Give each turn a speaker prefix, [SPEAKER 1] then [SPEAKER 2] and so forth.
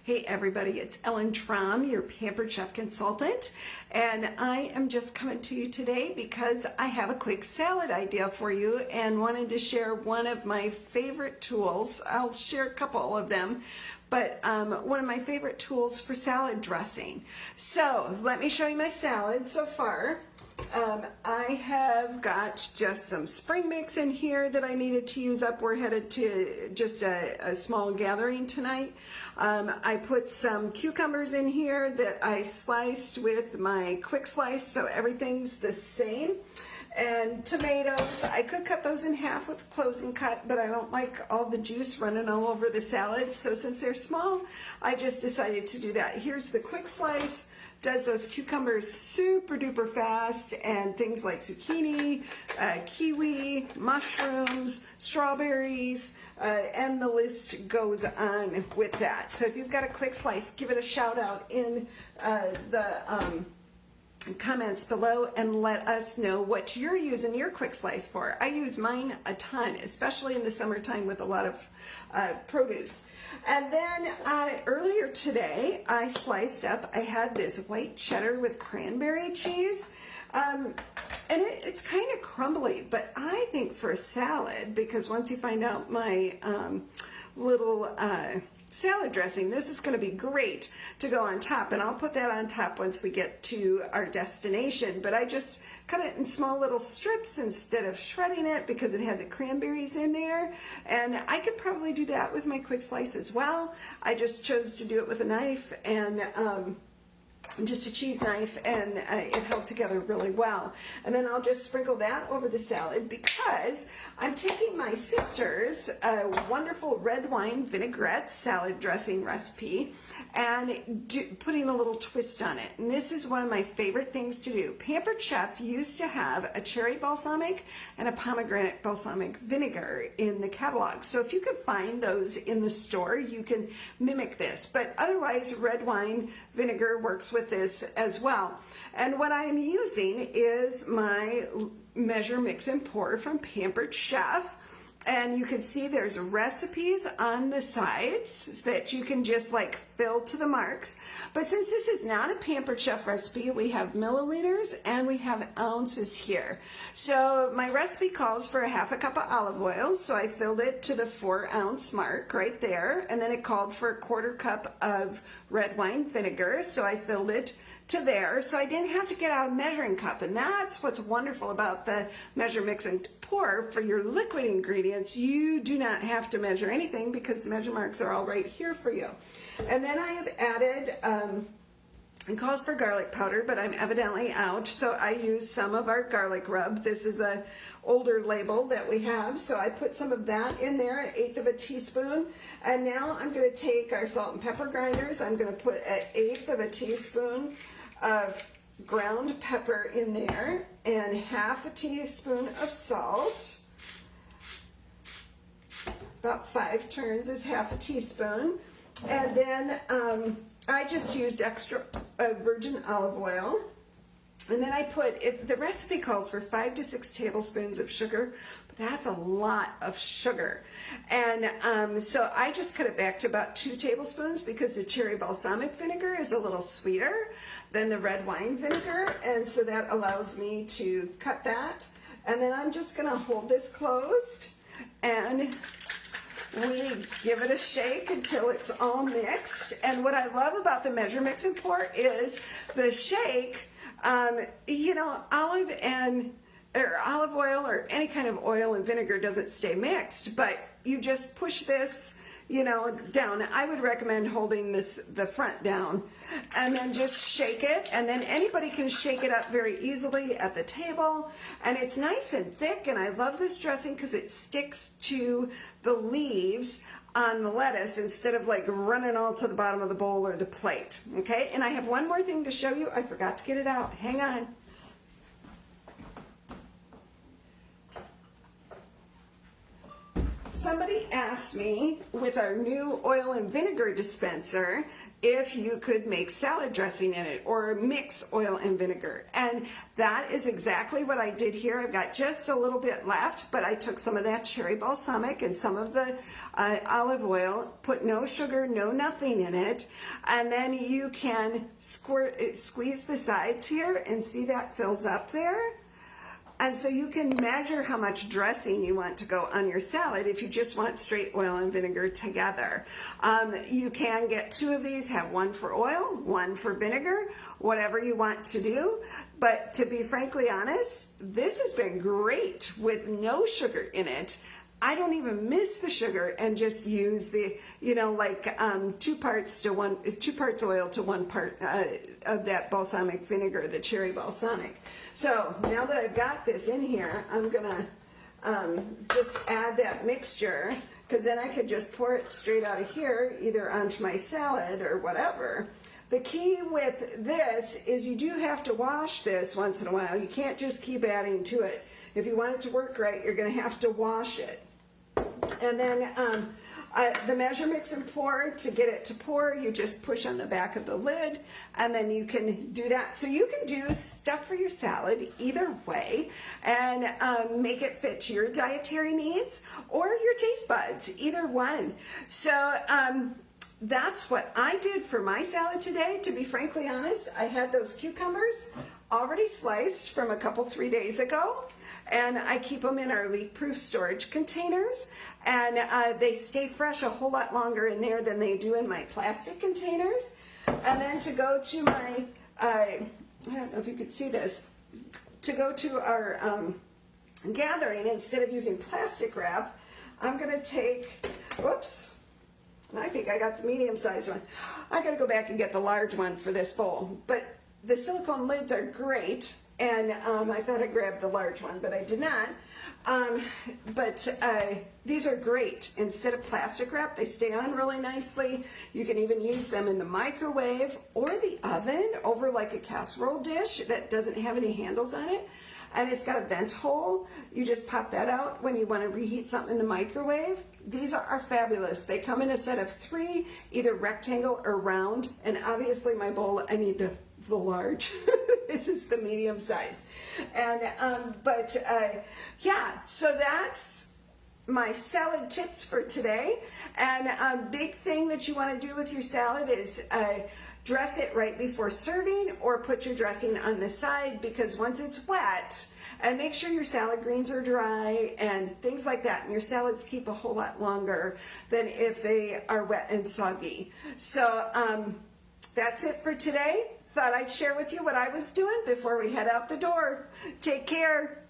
[SPEAKER 1] Hey everybody, it's Ellen Traum, your Pampered Chef consultant, and I am just coming to you today because I have a quick salad idea for you and wanted to share one of my favorite tools. I'll share a couple of them, but one of my favorite tools for salad dressing. So let me show you my salad so far. I have got just some spring mix in here that I needed to use up. We're headed to just a small gathering tonight. I put some cucumbers in here that I sliced with my quick slice, so everything's the same. And tomatoes, I could cut those in half with close and cut, but I don't like all the juice running all over the salad. So since they're small, I just decided to do that. Here's the quick slice. Does those cucumbers super duper fast, and things like zucchini, kiwi, mushrooms, strawberries, and the list goes on with that. So if you've got a quick slice, give it a shout out in the comments below and let us know what you're using your quick slice for. I use mine a ton, especially in the summertime with a lot of produce. And then earlier today, I sliced up, I had this white cheddar with cranberry cheese. And it's kind of crumbly, but I think for a salad, because once you find out my little salad dressing, this is going to be great to go on top, and I'll put that on top once we get to our destination. But I just cut it in small little strips instead of shredding it because it had the cranberries in there, and I could probably do that with my quick slice as well. I just chose to do it with a knife and just a cheese knife, and it held together really well. And then I'll just sprinkle that over the salad because I'm taking my sister's wonderful red wine vinaigrette salad dressing recipe and putting a little twist on it. And this is one of my favorite things to do. Pampered Chef used to have a cherry balsamic and a pomegranate balsamic vinegar in the catalog. So if you could find those in the store, you can mimic this. But otherwise, red wine vinegar works with this as well. And what I'm using is my Measure, Mix, and Pour from Pampered Chef. And you can see there's recipes on the sides that you can just like fill to the marks. But since this is not a Pampered Chef recipe, we have milliliters and we have ounces here. So my recipe calls for a half a cup of olive oil, so I filled it to the 4-ounce mark right there. And then it called for a 1/4 cup of red wine vinegar, so I filled it to there. So I didn't have to get out a measuring cup, and that's what's wonderful about the Measure, Mix, and Pour. For your liquid ingredients, you do not have to measure anything because the measure marks are all right here for you. And then I have added, it calls for garlic powder, but I'm evidently out, so I use some of our garlic rub. This is a older label that we have, so I put some of that in there, 1/8 of a teaspoon. And now I'm going to take our salt and pepper grinders. I'm going to put 1/8 of a teaspoon of ground pepper in there and 1/2 teaspoon of salt. About 5 turns is 1/2 teaspoon. And then I just used extra virgin olive oil. And then I put, the recipe calls for 5 to 6 tablespoons of sugar, but that's a lot of sugar. And so I just cut it back to about 2 tablespoons because the cherry balsamic vinegar is a little sweeter than the red wine vinegar. And so that allows me to cut that. And then I'm just gonna hold this closed and we give it a shake until it's all mixed. And what I love about the Measure, Mix, and Pour is the shake. You know, olive oil or any kind of oil and vinegar doesn't stay mixed, but you just push this, you know, down. I would recommend holding the front down and then just shake it, and then anybody can shake it up very easily at the table, and it's nice and thick. And I love this dressing because it sticks to the leaves on the lettuce instead of like running all to the bottom of the bowl or the plate. Okay, and I have one more thing to show you. I forgot to get it out. Hang on. somebody asked me with our new oil and vinegar dispenser if you could make salad dressing in it or mix oil and vinegar. And that is exactly what I did here. I've got just a little bit left, but I took some of that cherry balsamic and some of the olive oil, put no sugar, no nothing in it, and then you can squeeze the sides here and see that fills up there. And so you can measure how much dressing you want to go on your salad if you just want straight oil and vinegar together. You can get 2 of these, have 1 for oil, 1 for vinegar, whatever you want to do. But to be frankly honest, this has been great with no sugar in it. I don't even miss the sugar and just use the, like 2 parts oil to 1 part of that balsamic vinegar, the cherry balsamic. So now that I've got this in here, I'm gonna just add that mixture, because then I could just pour it straight out of here, either onto my salad or whatever. The key with this is you do have to wash this once in a while. You can't just keep adding to it. If you want it to work right, you're gonna have to wash it. And then the measure mix and pour, to get it to pour, you just push on the back of the lid, and then you can do that. So you can do stuff for your salad either way and make it fit to your dietary needs or your taste buds, either one. So that's what I did for my salad today. To be frankly honest, I had those cucumbers already sliced from a couple, 3 days ago. And I keep them in our leak-proof storage containers, and they stay fresh a whole lot longer in there than they do in my plastic containers. And then to go to my, I don't know if you could see this, to go to our gathering, instead of using plastic wrap, I'm going to take, whoops, I think I got the medium-sized one. I got to go back and get the large one for this bowl. But the silicone lids are great. And I thought I grabbed the large one, but I did not. These are great. Instead of plastic wrap, they stay on really nicely. You can even use them in the microwave or the oven over like a casserole dish that doesn't have any handles on it. And it's got a vent hole. You just pop that out when you want to reheat something in the microwave. These are fabulous. They come in a set of 3, either rectangle or round. And obviously my bowl, I need the large. This is the medium size. And yeah, so that's my salad tips for today. And a big thing that you want to do with your salad is dress it right before serving, or put your dressing on the side, because once it's wet, and make sure your salad greens are dry and things like that, and your salads keep a whole lot longer than if they are wet and soggy. So that's it for today. Thought I'd share with you what I was doing before we head out the door. Take care.